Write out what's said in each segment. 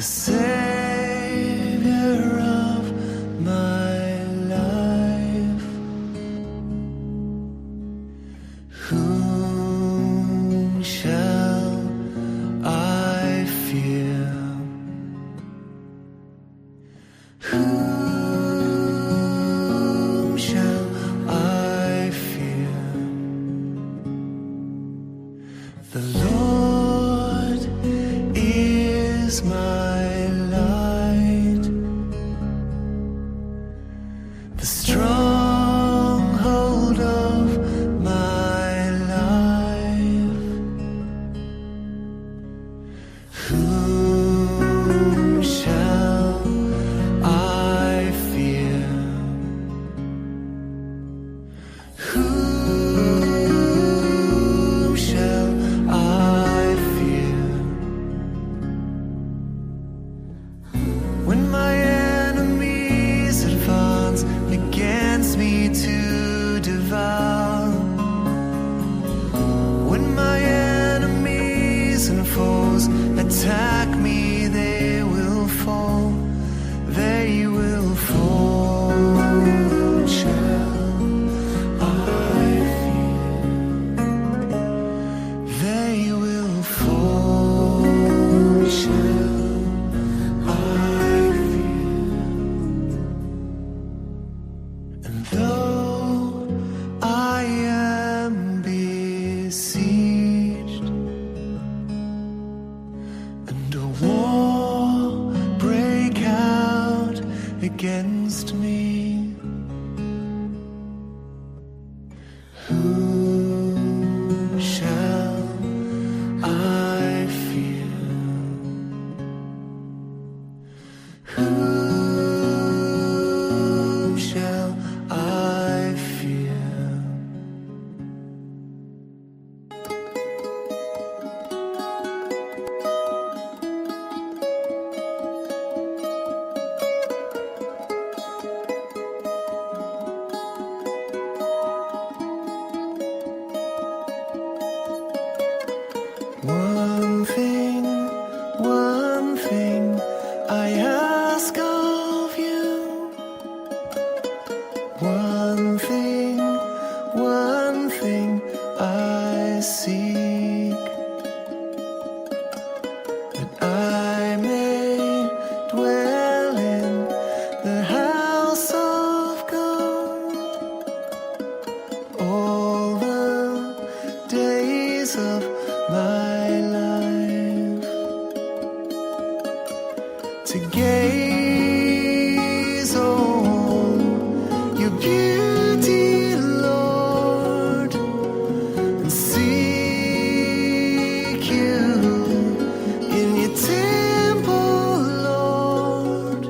the Savior of my life. Whom shall I fear? Whom shall I fear? The Lord is my light, the stronghold of my life. Whom shall I fear? Whom shall I fear? When my enemies advance against me to devour, when my enemies and foes attack me, they will fall, they will fall. Whom shall I fear? They will fall. Whom shall I fear? And though I am besieged, and a war break out against me, whom shall I fear? Whom shall I fear? One thing I ask of you. One thing I seek, that I may dwell in the house of God all the days of my life, to gaze on your beauty, Lord, and seek you in your temple, Lord.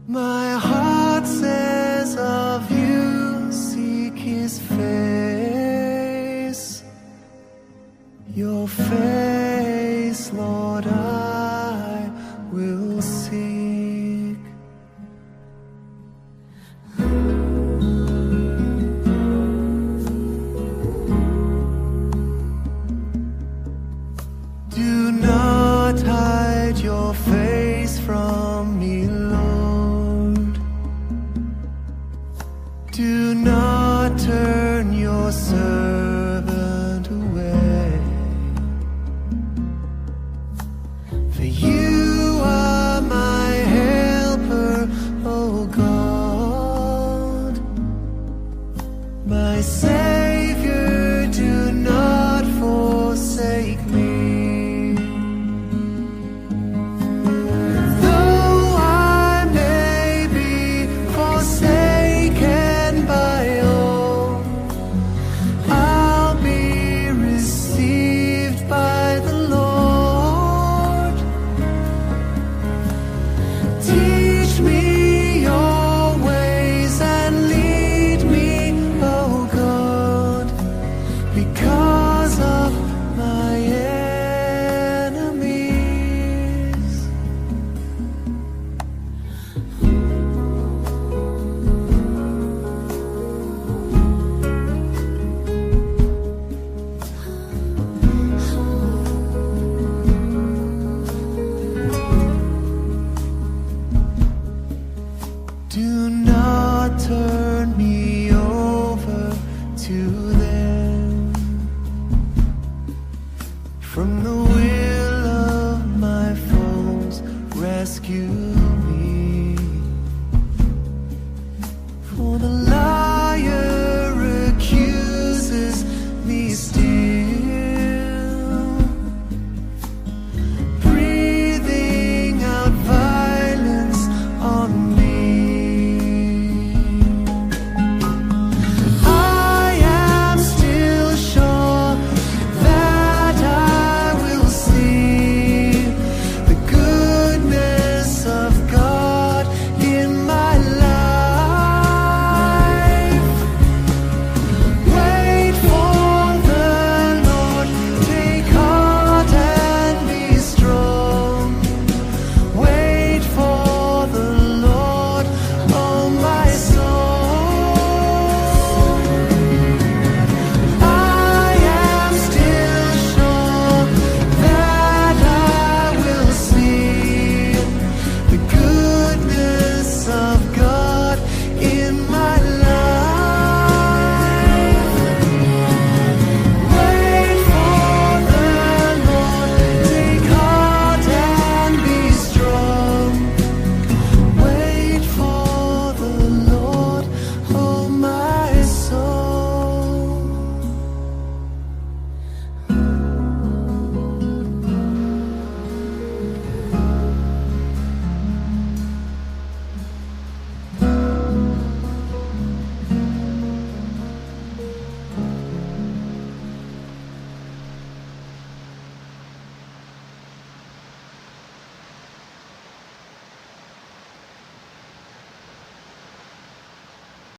My heart says of you, seek his face. Your face, Lord, I will seek. Do not hide your face from me, Lord. Do not turn your servant away. For you are my helper, O God. My Savior, do not forsake me. Though I may be forsaken by all, I'll be received by the Lord. Teach me your ways and lead me, O God, because of my enemies. Do not turn me